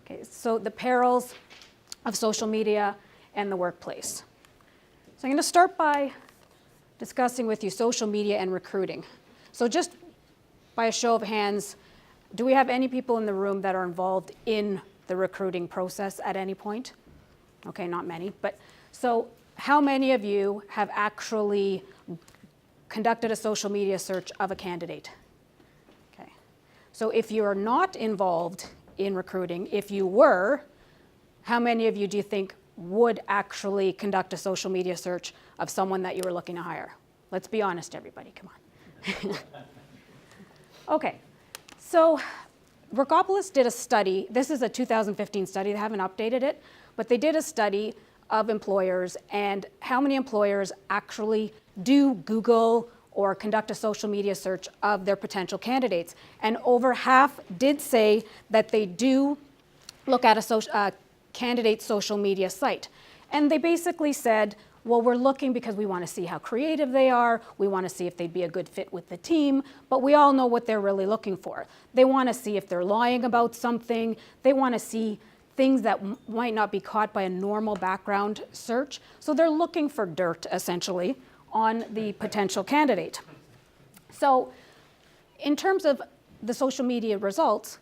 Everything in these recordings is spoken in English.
Okay, so the perils of social media and the workplace. So I'm going to start by discussing with you social media and recruiting. So just by a show of hands, do we have any people in the room that are involved in the recruiting process at any point? Okay, not many, but so how many of you have actually conducted a social media search of a candidate? Okay, so if you are not involved in recruiting, if you were, how many of you do you think would actually conduct a social media search of someone that you were looking to hire? Let's be honest, everybody, come on. Okay, so Workopolis did a study. This is a 2015 study, they haven't updated it, but they did a study of employers and how many employers actually do Google or conduct a social media search of their potential candidates. And over half did say that they do look at a candidate's social media site. And they basically said, well, we're looking because we want to see how creative they are, we want to see if they'd be a good fit with the team, but we all know what they're really looking for. They want to see if they're lying about something, they want to see things that might not be caught by a normal background search. So they're looking for dirt, essentially, on the potential candidate. So in terms of the social media results,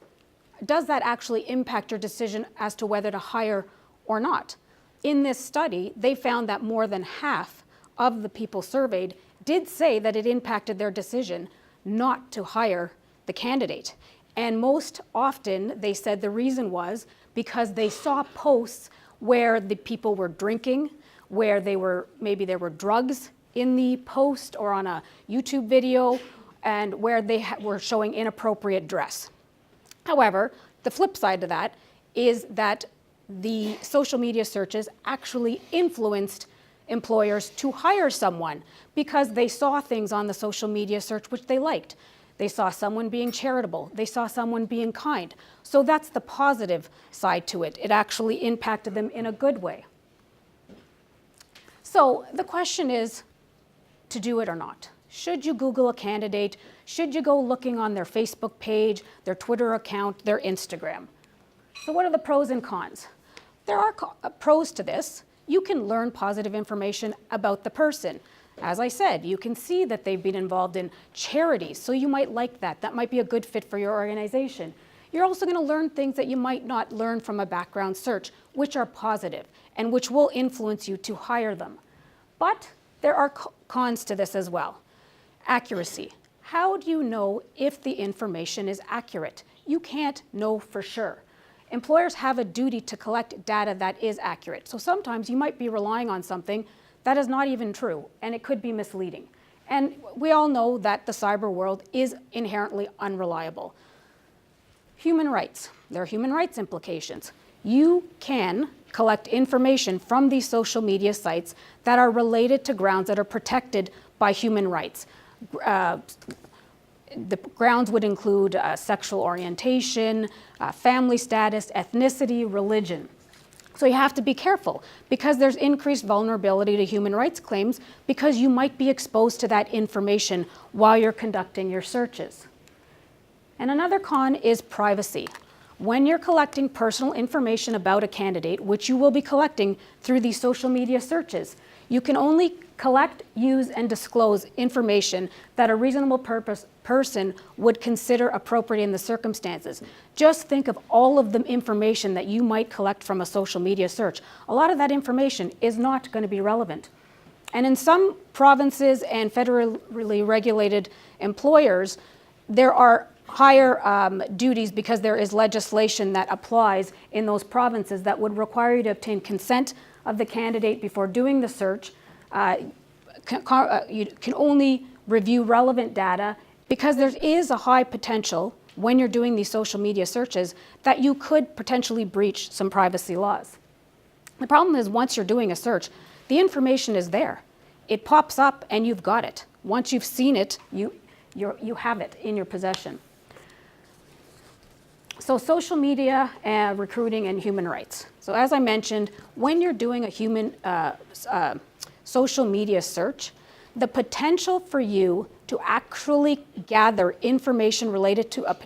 does that actually impact your decision as to whether to hire or not? In this study, they found that more than half of the people surveyed did say that it impacted their decision not to hire the candidate. And most often, they said the reason was because they saw posts where the people were drinking, where maybe there were drugs in the post or on a YouTube video, and where they were showing inappropriate dress. However, the flip side to that is that the social media searches actually influenced employers to hire someone because they saw things on the social media search which they liked. They saw someone being charitable. They saw someone being kind. So that's the positive side to it. It actually impacted them in a good way. So the question is to do it or not. Should you Google a candidate? Should you go looking on their Facebook page, their Twitter account, their Instagram? So what are the pros and cons? There are pros to this. You can learn positive information about the person. As I said, you can see that they've been involved in charities, so you might like that. That might be a good fit for your organization. You're also going to learn things that you might not learn from a background search, which are positive and which will influence you to hire them. But there are cons to this as well. Accuracy. How do you know if the information is accurate? You can't know for sure. Employers have a duty to collect data that is accurate. So sometimes you might be relying on something that is not even true, and it could be misleading. And we all know that the cyber world is inherently unreliable. Human rights. There are human rights implications. You can collect information from these social media sites that are related to grounds that are protected by human rights. The grounds would include sexual orientation, family status, ethnicity, religion. So you have to be careful because there's increased vulnerability to human rights claims because you might be exposed to that information while you're conducting your searches. And another con is privacy. When you're collecting personal information about a candidate, which you will be collecting through these social media searches, you can only collect, use, and disclose information that a reasonable person would consider appropriate in the circumstances. Just think of all of the information that you might collect from a social media search. A lot of that information is not going to be relevant. And in some provinces and federally regulated employers, there are higher duties because there is legislation that applies in those provinces that would require you to obtain consent of the candidate before doing the search. You can only review relevant data because there is a high potential when you're doing these social media searches that you could potentially breach some privacy laws. The problem is once you're doing a search, the information is there. It pops up and you've got it. Once you've seen it, you have it in your possession. So social media, recruiting, and human rights. So as I mentioned, when you're doing a social media search, the potential for you to actually gather information related to a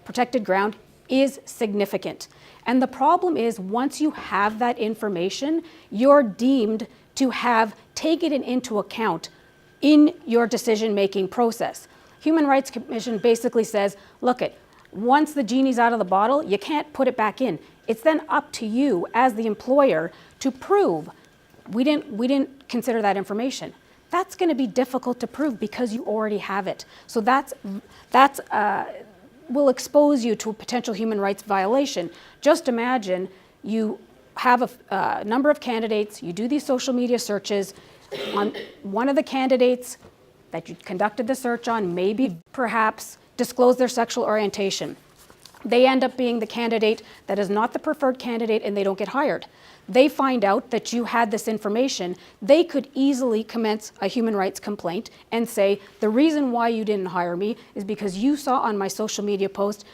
protected ground is significant. And the problem is, once you have that information, you're deemed to have taken it into account in your decision-making process. Human Rights Commission basically says, look, once the genie's out of the bottle, you can't put it back in. It's then up to you as the employer to prove we didn't consider that information. That's going to be difficult to prove because you already have it. So that's will expose you to a potential human rights violation. Just imagine you have a number of candidates, you do these social media searches on one of the candidates that you conducted the search on, maybe perhaps disclose their sexual orientation. They end up being the candidate that is not the preferred candidate and they don't get hired. They find out that you had this information. They could easily commence a human rights complaint and say, the reason why you didn't hire me is because you saw on my social media post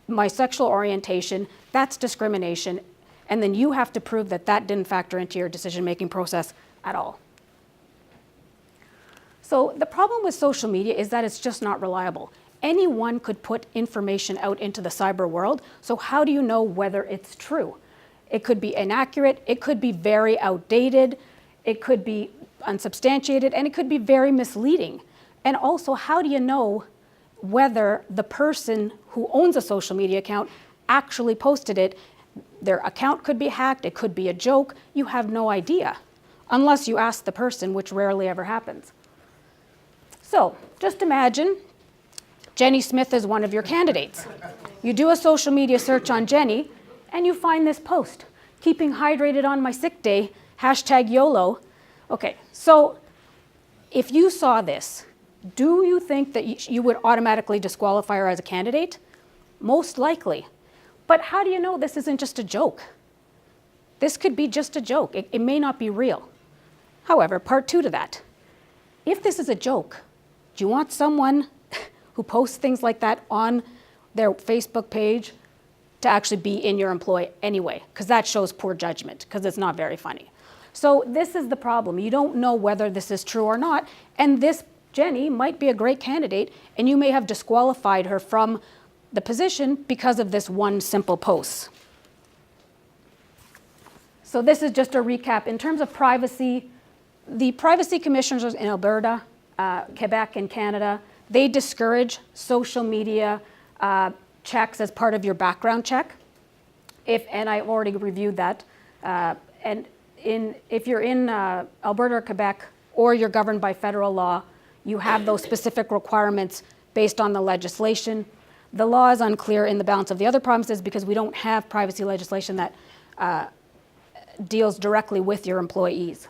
my sexual orientation. That's discrimination. And then you have to prove that that didn't factor into your decision-making process at all. So the problem with social media is that it's just not reliable. Anyone could put information out into the cyber world, so how do you know whether it's true? It could be inaccurate, it could be very outdated, it could be unsubstantiated, and it could be very misleading. And also, how do you know whether the person who owns a social media account actually posted it? Their account could be hacked, it could be a joke, you have no idea, unless you ask the person, which rarely ever happens. So, just imagine Jenny Smith is one of your candidates. You do a social media search on Jenny, and you find this post, keeping hydrated on my sick day, #YOLO. Okay, so if you saw this, do you think that you would automatically disqualify her as a candidate? Most likely. But how do you know this isn't just a joke? This could be just a joke. It may not be real. However, part two to that. If this is a joke, do you want someone who posts things like that on their Facebook page to actually be in your employ anyway? Because that shows poor judgment, because it's not very funny. So this is the problem. You don't know whether this is true or not, and this Jenny might be a great candidate, and you may have disqualified her from the position because of this one simple post. So this is just a recap. In terms of privacy, the privacy commissioners in Alberta, Quebec, and Canada, they discourage social media checks as part of your background check. And I already reviewed that. If you're in Alberta or Quebec, or you're governed by federal law, you have those specific requirements based on the legislation. The law is unclear in the balance of the other provinces because we don't have privacy legislation that deals directly with your employees.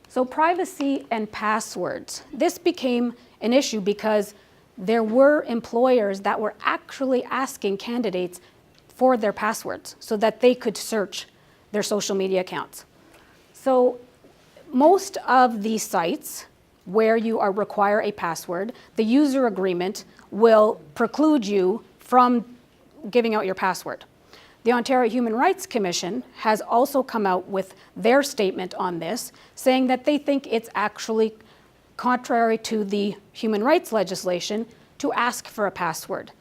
So privacy and passwords. This became an issue because there were employers that were actually asking candidates for their passwords so that they could search their social media accounts. So most of these sites where you require a password, the user agreement will preclude you from giving out your password. The Ontario Human Rights Commission has also come out with their statement on this, saying that they think it's actually contrary to the human rights legislation to ask for a password.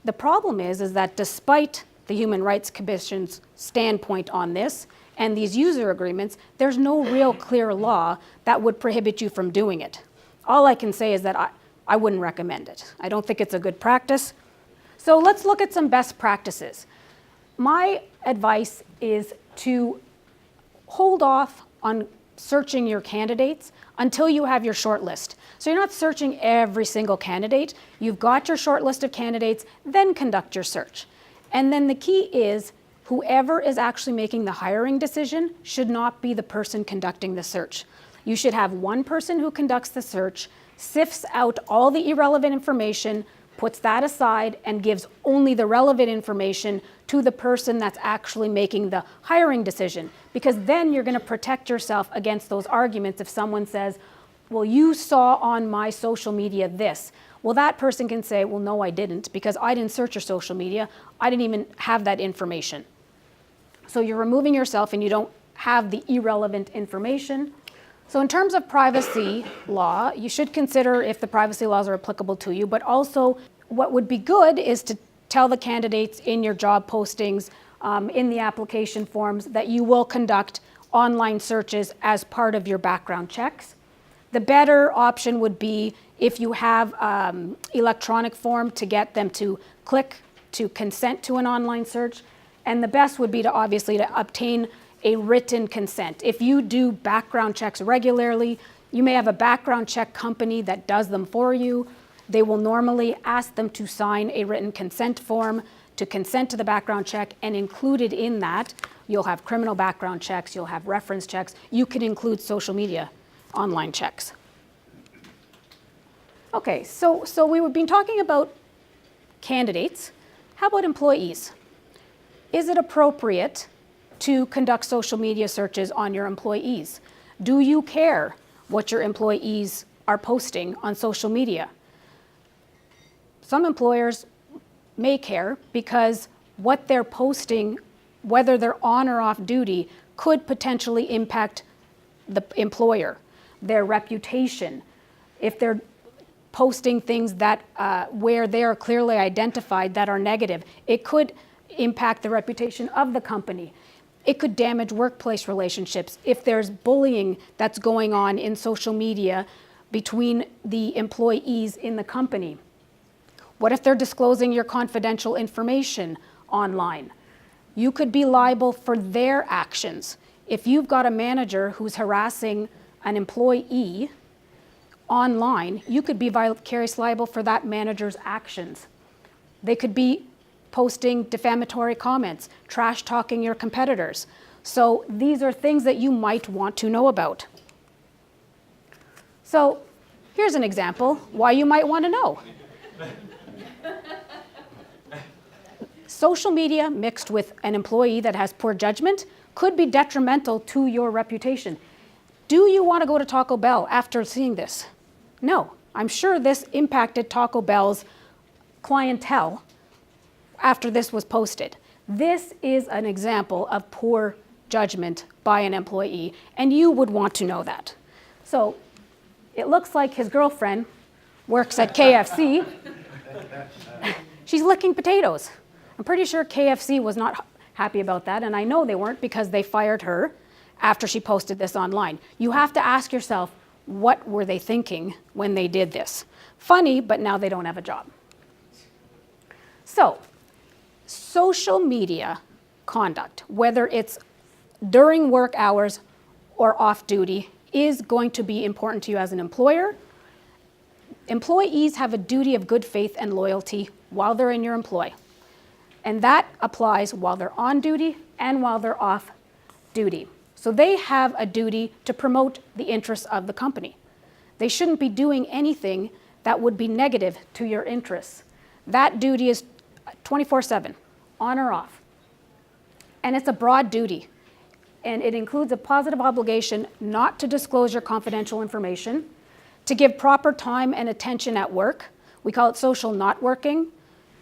The problem is that despite the Human Rights Commission's standpoint on this and these user agreements, there's no real clear law that would prohibit you from doing it. All I can say is that I wouldn't recommend it. I don't think it's a good practice. So let's look at some best practices. My advice is to hold off on searching your candidates until you have your short list. So you're not searching every single candidate. You've got your short list of candidates, then conduct your search. And then the key is whoever is actually making the hiring decision should not be the person conducting the search. You should have one person who conducts the search, sifts out all the irrelevant information, puts that aside, and gives only the relevant information to the person that's actually making the hiring decision. Because then you're going to protect yourself against those arguments if someone says, well, you saw on my social media this. Well, that person can say, well, no, I didn't, because I didn't search your social media. I didn't even have that information. So you're removing yourself and you don't have the irrelevant information. So in terms of privacy law, you should consider if the privacy laws are applicable to you, but also what would be good is to tell the candidates in your job postings, in the application forms, that you will conduct online searches as part of your background checks. The better option would be if you have electronic form to get them to click to consent to an online search. And the best would be to obviously to obtain a written consent. If you do background checks regularly, you may have a background check company that does them for you. They will normally ask them to sign a written consent form to consent to the background check, and included in that, you'll have criminal background checks, you'll have reference checks, you can include social media online checks. Okay, so we've been talking about candidates. How about employees? Is it appropriate to conduct social media searches on your employees? Do you care what your employees are posting on social media? Some employers may care because what they're posting, whether they're on or off duty, could potentially impact the employer, their reputation. If they're posting things that where they are clearly identified that are negative, it could impact the reputation of the company. It could damage workplace relationships if there's bullying that's going on in social media between the employees in the company. What if they're disclosing your confidential information online? You could be liable for their actions. If you've got a manager who's harassing an employee online, you could be vicariously liable for that manager's actions. They could be posting defamatory comments, trash talking your competitors. So these are things that you might want to know about. So here's an example why you might want to know. Social media mixed with an employee that has poor judgment could be detrimental to your reputation. Do you want to go to Taco Bell after seeing this? No. I'm sure this impacted Taco Bell's clientele after this was posted. This is an example of poor judgment by an employee, and you would want to know that. So it looks like his girlfriend works at KFC. She's licking potatoes. I'm pretty sure KFC was not happy about that, and I know they weren't because they fired her after she posted this online. You have to ask yourself, what were they thinking when they did this? Funny, but now they don't have a job. So, social media conduct, whether it's during work hours or off duty, is going to be important to you as an employer. Employees have a duty of good faith and loyalty while they're in your employ. And that applies while they're on duty and while they're off duty. So they have a duty to promote the interests of the company. They shouldn't be doing anything that would be negative to your interests. That duty is 24/7, on or off. And it's a broad duty. And it includes a positive obligation not to disclose your confidential information, to give proper time and attention at work. We call it social not working,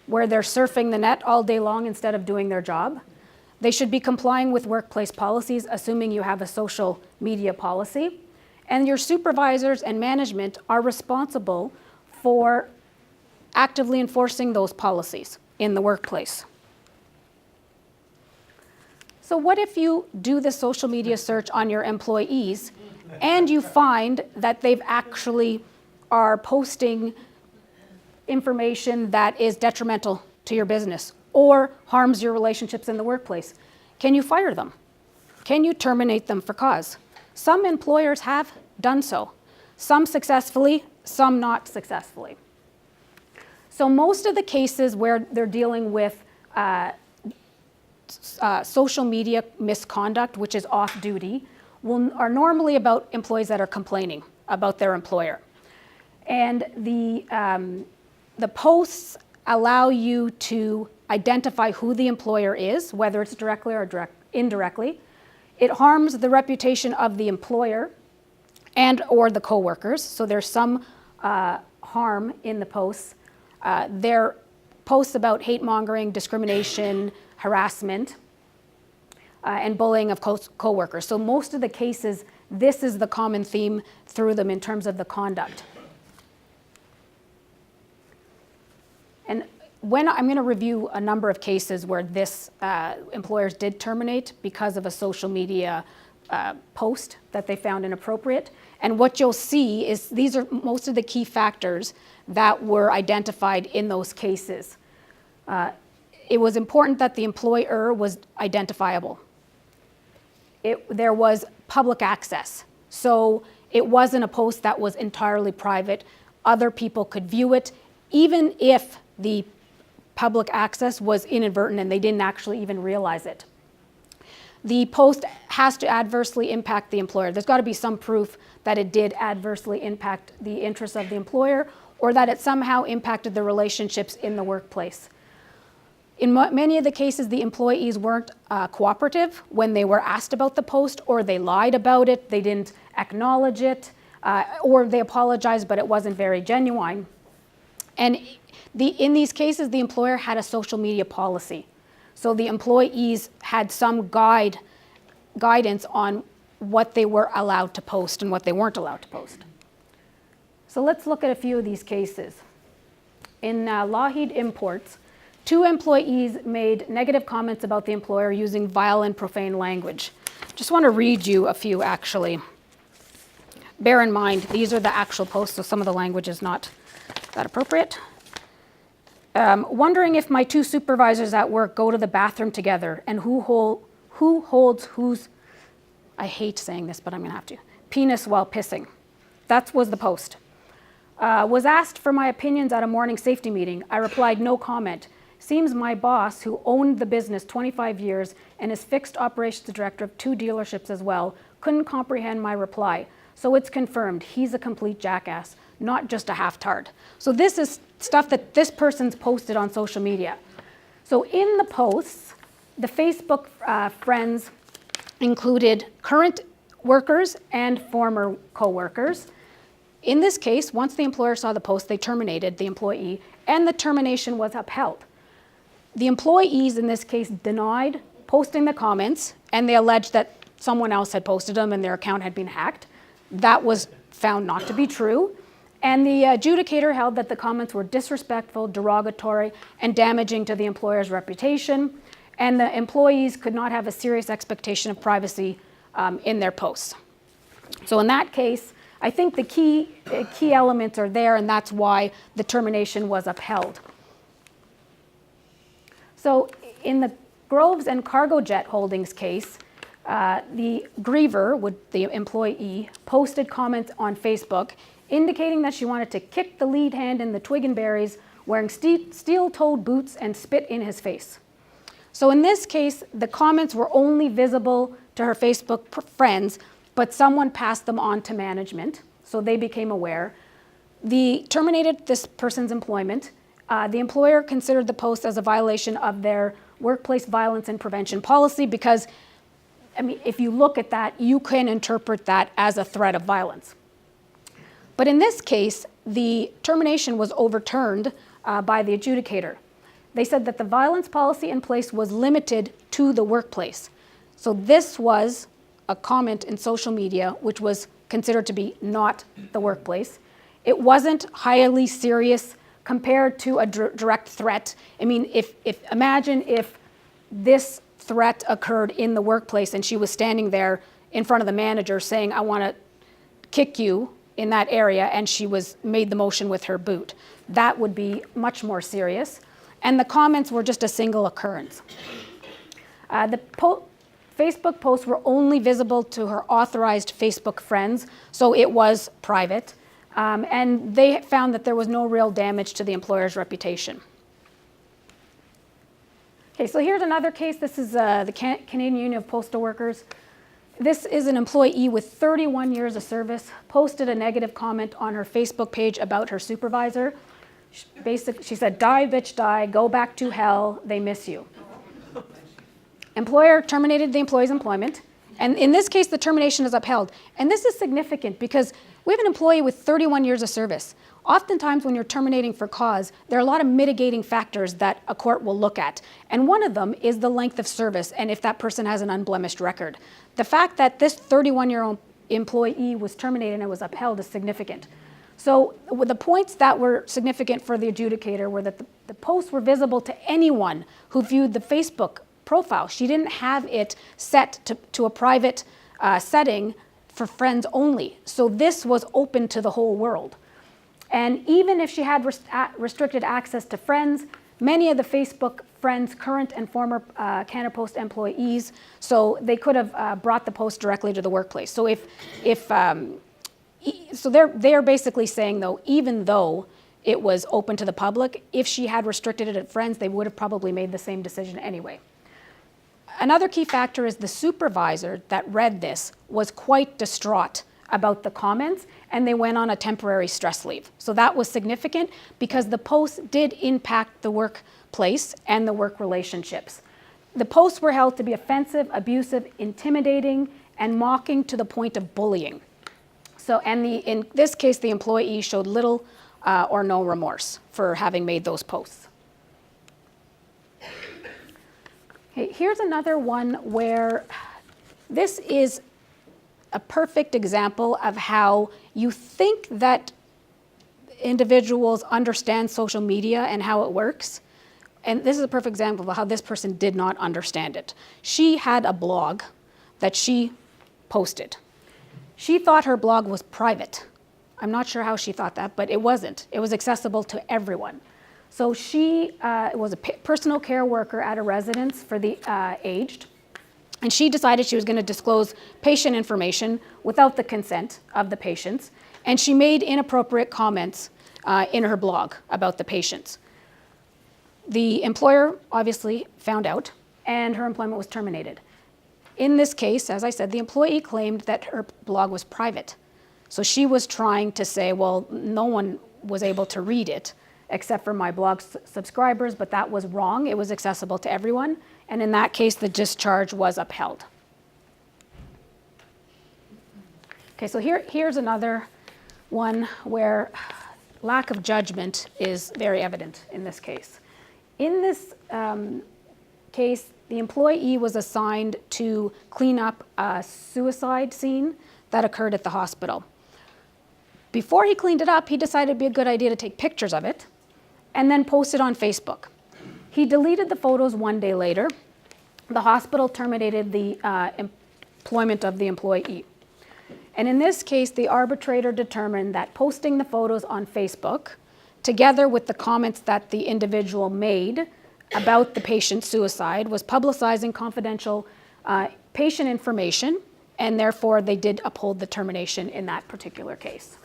where they're surfing the net all day long instead of doing their job. They should be complying with workplace policies, assuming you have a social media policy. And your supervisors and management are responsible for actively enforcing those policies in the workplace. So what if you do the social media search on your employees and you find that they've actually are posting information that is detrimental to your business or harms your relationships in the workplace? Can you fire them? Can you terminate them for cause? Some employers have done so. Some successfully, some not successfully. So most of the cases where they're dealing with social media misconduct, which is off-duty, are normally about employees that are complaining about their employer. And the posts allow you to identify who the employer is, whether it's directly or indirectly. It harms the reputation of the employer and or the coworkers, so there's some harm in the posts. They're posts about hate mongering, discrimination, harassment, and bullying of coworkers. So most of the cases, this is the common theme through them in terms of the conduct. And I'm going to review a number of cases where this employers did terminate because of a social media post that they found inappropriate. And what you'll see is these are most of the key factors that were identified in those cases. It was important that the employer was identifiable. There was public access. So it wasn't a post that was entirely private. Other people could view it, even if the public access was inadvertent and they didn't actually even realize it. The post has to adversely impact the employer. There's got to be some proof that it did adversely impact the interests of the employer or that it somehow impacted the relationships in the workplace. In many of the cases, the employees weren't cooperative when they were asked about the post, or they lied about it, they didn't acknowledge it, or they apologized, but it wasn't very genuine. And in these cases, the employer had a social media policy. So the employees had some guidance on what they were allowed to post and what they weren't allowed to post. So let's look at a few of these cases. In Lockheed Imports, 2 employees made negative comments about the employer using vile and profane language. Just want to read you a few, actually. Bear in mind, these are the actual posts, so some of the language is not that appropriate. Wondering if my 2 supervisors at work go to the bathroom together and who holds whose, I hate saying this, but I'm going to have to, penis while pissing. That was the post. Was asked for my opinions at a morning safety meeting. I replied, no comment. Seems my boss, who owned the business 25 years and is fixed operations director of 2 dealerships as well, couldn't comprehend my reply. So it's confirmed, he's a complete jackass, not just a half-tard. So this is stuff that this person's posted on social media. So in the posts, the Facebook friends included current workers and former co-workers. In this case, once the employer saw the post, they terminated the employee, and the termination was upheld. The employees in this case denied posting the comments, and they alleged that someone else had posted them and their account had been hacked. That was found not to be true. And the adjudicator held that the comments were disrespectful, derogatory, and damaging to the employer's reputation, and the employees could not have a serious expectation of privacy in their posts. So in that case, I think the key elements are there, and that's why the termination was upheld. So in the Groves and Cargojet Holdings case, the griever, the employee, posted comments on Facebook indicating that she wanted to kick the lead hand in the twig and berries, wearing steel-toed boots and spit in his face. So in this case, the comments were only visible to her Facebook friends, but someone passed them on to management, so they became aware. They terminated this person's employment. The employer considered the post as a violation of their workplace violence and prevention policy because, I mean, if you look at that, you can interpret that as a threat of violence. But in this case, the termination was overturned by the adjudicator. They said that the violence policy in place was limited to the workplace. So this was a comment in social media, which was considered to be not the workplace. It wasn't highly serious compared to a direct threat. I mean, imagine if this threat occurred in the workplace and she was standing there in front of the manager saying, I want to kick you in that area, and she made the motion with her boot. That would be much more serious. And the comments were just a single occurrence. The Facebook posts were only visible to her authorized Facebook friends, so it was private. And they found that there was no real damage to the employer's reputation. Okay, so here's another case. This is the Canadian Union of Postal Workers. This is an employee with 31 years of service, posted a negative comment on her Facebook page about her supervisor. She said, die, bitch, die, go back to hell, they miss you. Employer terminated the employee's employment, and in this case, the termination is upheld. And this is significant because we have an employee with 31 years of service. Oftentimes when you're terminating for cause, there are a lot of mitigating factors that a court will look at. And one of them is the length of service and if that person has an unblemished record. The fact that this 31-year-old employee was terminated and it was upheld is significant. So the points that were significant for the adjudicator were that the posts were visible to anyone who viewed the Facebook profile. She didn't have it set to a private setting for friends only. So this was open to the whole world. And even if she had restricted access to friends, many of the Facebook friends, current and former Canada Post employees, so they could have brought the post directly to the workplace. So so they're basically saying, though, even though it was open to the public, if she had restricted it at friends, they would have probably made the same decision anyway. Another key factor is the supervisor that read this was quite distraught about the comments, and they went on a temporary stress leave. So that was significant because the posts did impact the workplace and the work relationships. The posts were held to be offensive, abusive, intimidating, and mocking to the point of bullying. So, and in this case, the employee showed little or no remorse for having made those posts. Okay, here's another one where this is a perfect example of how you think that individuals understand social media and how it works. And this is a perfect example of how this person did not understand it. She had a blog that she posted. She thought her blog was private. I'm not sure how she thought that, but it wasn't. It was accessible to everyone. So she was a personal care worker at a residence for the aged, and she decided she was going to disclose patient information without the consent of the patients, and she made inappropriate comments in her blog about the patients. The employer obviously found out, and her employment was terminated. In this case, as I said, the employee claimed that her blog was private. So she was trying to say, well, no one was able to read it except for my blog subscribers, but that was wrong. It was accessible to everyone. And in that case, the discharge was upheld. Okay, so here's another one where lack of judgment is very evident in this case. In this case, the employee was assigned to clean up a suicide scene that occurred at the hospital. Before he cleaned it up, he decided it'd be a good idea to take pictures of it and then post it on Facebook. He deleted the photos one day later. The hospital terminated the employment of the employee. And in this case, the arbitrator determined that posting the photos on Facebook, together with the comments that the individual made about the patient's suicide, was publicizing confidential patient information, and therefore they did uphold the termination in that particular case.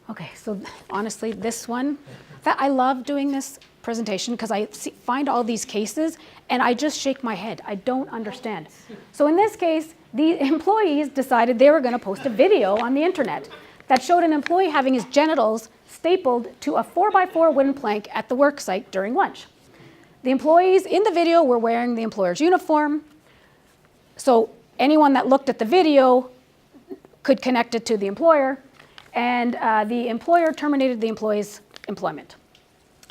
Okay, so honestly, this one, I love doing this presentation because I find all these cases and I just shake my head. I don't understand. So in this case, the employees decided they were going to post a video on the internet that showed an employee having his genitals stapled to a 4x4 wooden plank at the work site during lunch. The employees in the video were wearing the employer's uniform, so anyone that looked at the video could connect it to the employer, and the employer terminated the employee's employment.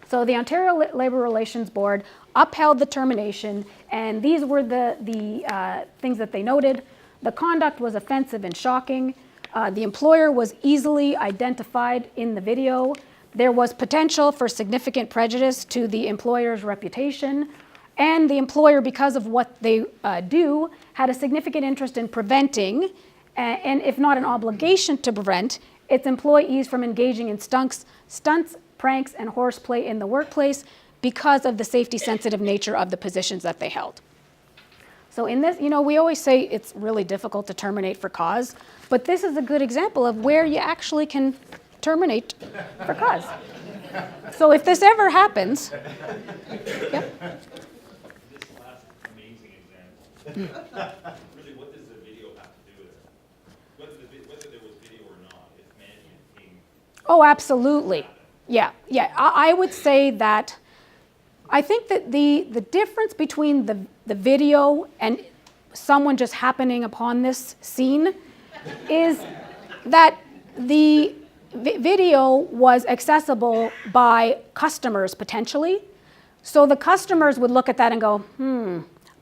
So the Ontario Labour Relations Board upheld the termination, and these were the things that they noted. The conduct was offensive and shocking. The employer was easily identified in the video. There was potential for significant prejudice to the employer's reputation, and the employer, because of what they do, had a significant interest in preventing, and if not an obligation to prevent, its employees from engaging in stunts, pranks, and horseplay in the workplace because of the safety-sensitive nature of the positions that they held. So in this, we always say it's really difficult to terminate for cause, but this is a good example of where you actually can terminate for cause. So if this ever happens, yep. This last amazing example. Really, what does the video have to do with it? Whether there was video or not, if management team. Oh, absolutely. Yeah. I would say that I think that the difference between the video and someone just happening upon this scene is that the video was accessible by customers potentially. So the customers would look at that and go,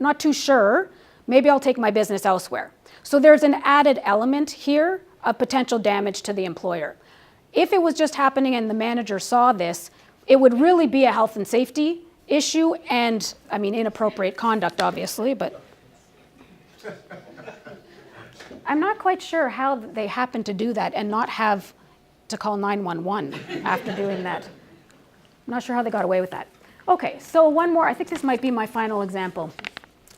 not too sure. maybe I'll take my business elsewhere. So there's an added element here of potential damage to the employer. If it was just happening and the manager saw this, it would really be a health and safety issue and, I mean, inappropriate conduct, obviously, but I'm not quite sure how they happen to do that and not have to call 911 after doing that. I'm not sure how they got away with that. Okay, so one more. I think this might be my final example.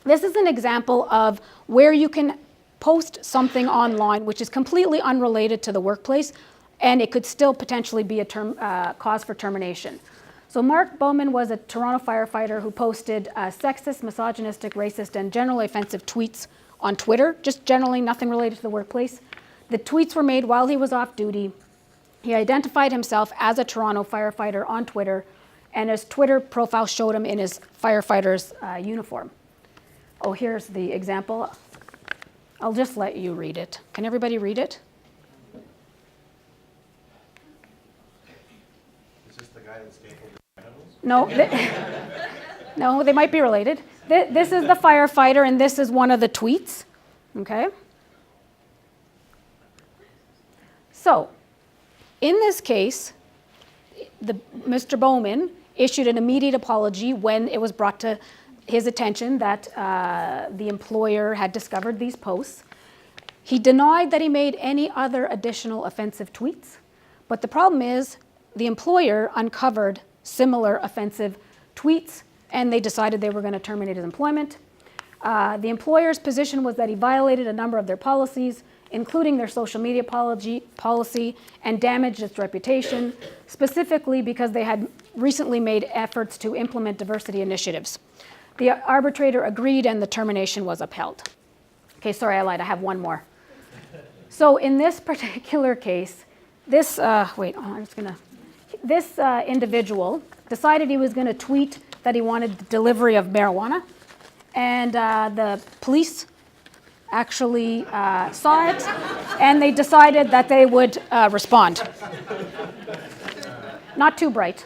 This is an example of where you can post something online which is completely unrelated to the workplace, and it could still potentially be a cause for termination. So Mark Bowman was a Toronto firefighter who posted sexist, misogynistic, racist, and generally offensive tweets on Twitter, just generally nothing related to the workplace. The tweets were made while he was off duty. He identified himself as a Toronto firefighter on Twitter, and his Twitter profile showed him in his firefighter's uniform. Oh, here's the example. I'll just let you read it. Can everybody read it? Is this the guy that stapled the genitals? No, no, they might be related. This is the firefighter, and this is one of the tweets. Okay? So, in this case, Mr. Bowman issued an immediate apology when it was brought to his attention that the employer had discovered these posts. He denied that he made any other additional offensive tweets, but the problem is the employer uncovered similar offensive tweets, and they decided they were going to terminate his employment. The employer's position was that he violated a number of their policies, including their social media policy, and damaged its reputation, specifically because they had recently made efforts to implement diversity initiatives. The arbitrator agreed and the termination was upheld. Okay, sorry, I lied, I have one more. So in this particular case, this individual decided he was going to tweet that he wanted the delivery of marijuana, and the police actually saw it, and they decided that they would respond. Not too bright.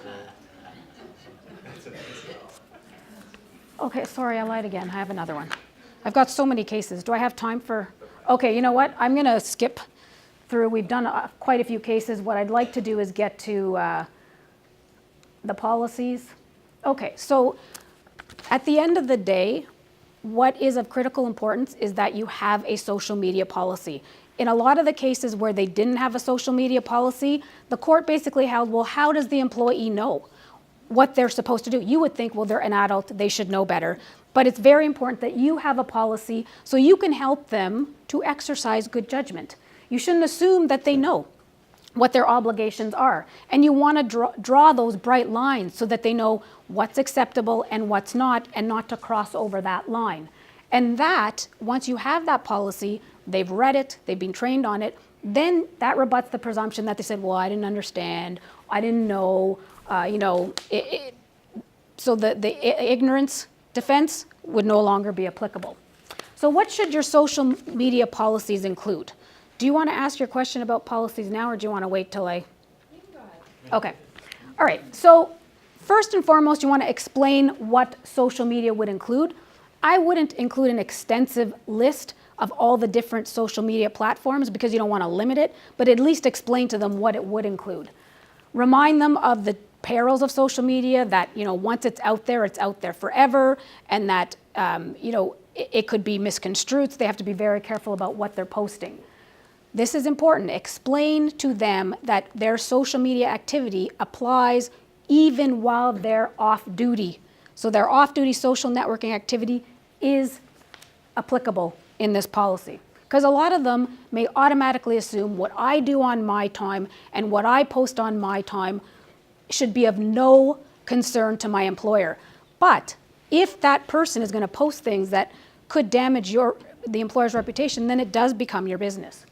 Okay, sorry, I lied again. I have another one. I've got so many cases. Do I have time for? Okay, you know what? I'm going to skip through. We've done quite a few cases. What I'd like to do is get to the policies. Okay, so at the end of the day, what is of critical importance is that you have a social media policy. In a lot of the cases where they didn't have a social media policy, the court basically held, well, how does the employee know what they're supposed to do? You would think, well, they're an adult, they should know better. But it's very important that you have a policy so you can help them to exercise good judgment. You shouldn't assume that they know what their obligations are. And you want to draw those bright lines so that they know what's acceptable and what's not, and not to cross over that line. And that, once you have that policy, they've read it, they've been trained on it, then that rebuts the presumption that they said, well, I didn't understand, I didn't know, so the ignorance defense would no longer be applicable. So what should your social media policies include? Do you want to ask your question about policies now, or do you want to wait till I? Okay. All right. So first and foremost, you want to explain what social media would include. I wouldn't include an extensive list of all the different social media platforms because you don't want to limit it, but at least explain to them what it would include. Remind them of the perils of social media, that once it's out there forever, and that it could be misconstrued. So they have to be very careful about what they're posting. This is important. Explain to them that their social media activity applies even while they're off duty. So their off-duty social networking activity is applicable in this policy. Because a lot of them may automatically assume what I do on my time and what I post on my time should be of no concern to my employer. But if that person is going to post things that could damage the employer's reputation, then it does become your business.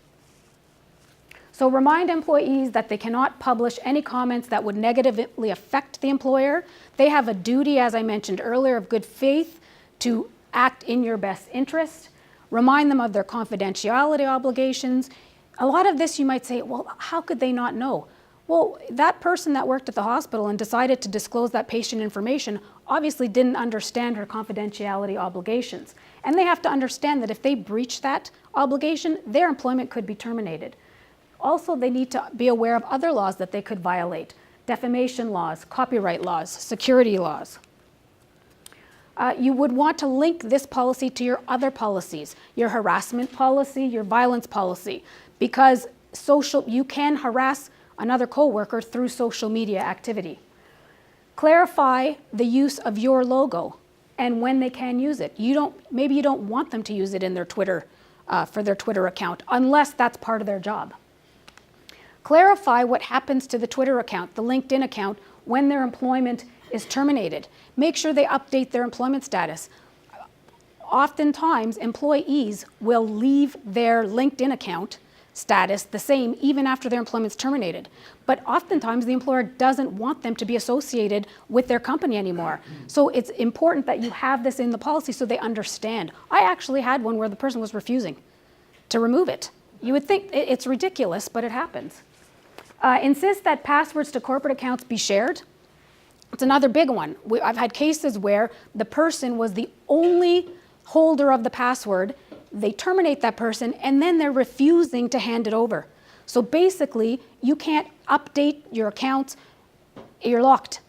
So remind employees that they cannot publish any comments that would negatively affect the employer. They have a duty, as I mentioned earlier, of good faith to act in your best interest. Remind them of their confidentiality obligations. A lot of this you might say, well, how could they not know? Well, that person that worked at the hospital and decided to disclose that patient information obviously didn't understand her confidentiality obligations. And they have to understand that if they breach that obligation, their employment could be terminated. Also, they need to be aware of other laws that they could violate: defamation laws, copyright laws, security laws. You would want to link this policy to your other policies, your harassment policy, your violence policy, because you can harass another coworker through social media activity. Clarify the use of your logo and when they can use it. Maybe you don't want them to use it in their Twitter, for their Twitter account, unless that's part of their job. Clarify what happens to the Twitter account, the LinkedIn account, when their employment is terminated. Make sure they update their employment status. Oftentimes, employees will leave their LinkedIn account status the same even after their employment's terminated. But oftentimes the employer doesn't want them to be associated with their company anymore. So it's important that you have this in the policy so they understand. I actually had one where the person was refusing to remove it. You would think it's ridiculous, but it happens. Insist that passwords to corporate accounts be shared. It's another big one. I've had cases where the person was the only holder of the password. They terminate that person, and then they're refusing to hand it over. So basically, you can't update your accounts. You're locked.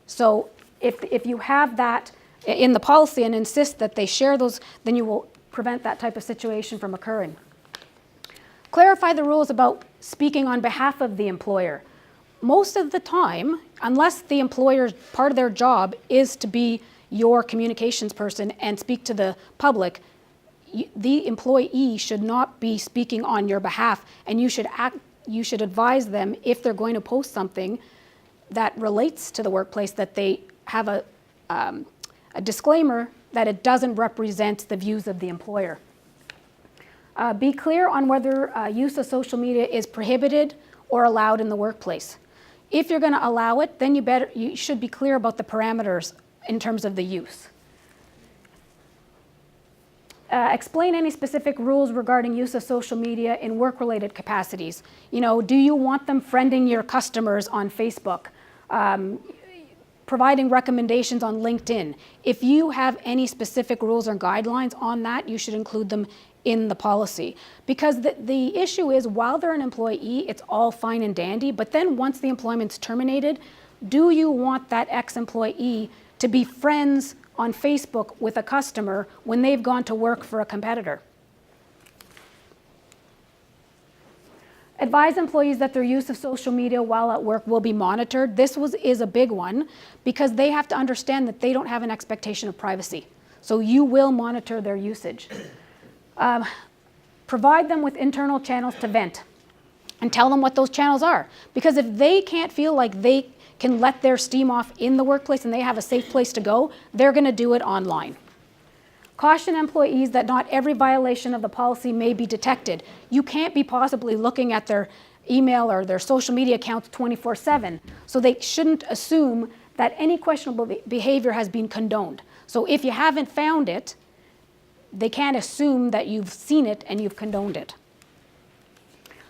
So if you have that in the policy and insist that they share those, then you will prevent that type of situation from occurring. Clarify the rules about speaking on behalf of the employer. Most of the time, unless the employer's part of their job is to be your communications person and speak to the public, the employee should not be speaking on your behalf, and you should advise them if they're going to post something that relates to the workplace that they have a disclaimer that it doesn't represent the views of the employer. Be clear on whether use of social media is prohibited or allowed in the workplace. If you're going to allow it, then you should be clear about the parameters in terms of the use. Explain any specific rules regarding use of social media in work-related capacities. Do you want them friending your customers on Facebook? Providing recommendations on LinkedIn. If you have any specific rules or guidelines on that, you should include them in the policy. Because the issue is, while they're an employee, it's all fine and dandy, but then once the employment's terminated, do you want that ex-employee to be friends on Facebook with a customer when they've gone to work for a competitor? Advise employees that their use of social media while at work will be monitored. This is a big one because they have to understand that they don't have an expectation of privacy. So you will monitor their usage. Provide them with internal channels to vent and tell them what those channels are. Because if they can't feel like they can let their steam off in the workplace and they have a safe place to go, they're going to do it online. Caution employees that not every violation of the policy may be detected. You can't be possibly looking at their email or their social media accounts 24/7. So they shouldn't assume that any questionable behavior has been condoned. So if you haven't found it, they can't assume that you've seen it and you've condoned it.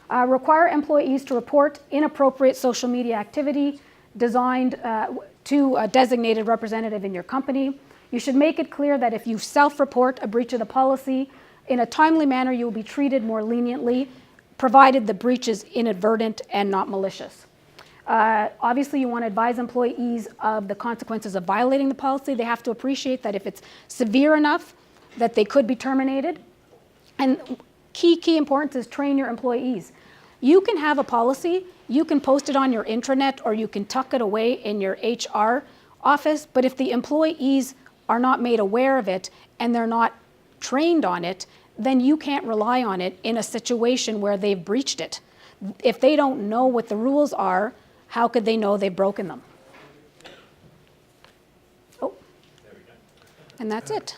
Require employees to report inappropriate social media activity designed to a designated representative in your company. You should make it clear that if you self-report a breach of the policy, in a timely manner you will be treated more leniently, provided the breach is inadvertent and not malicious. Obviously, you want to advise employees of the consequences of violating the policy. They have to appreciate that if it's severe enough that they could be terminated. And key importance is train your employees. You can have a policy, you can post it on your intranet, or you can tuck it away in your HR office, but if the employees are not made aware of it and they're not trained on it, then you can't rely on it in a situation where they've breached it. If they don't know what the rules are, how could they know they've broken them? Oh, and that's it.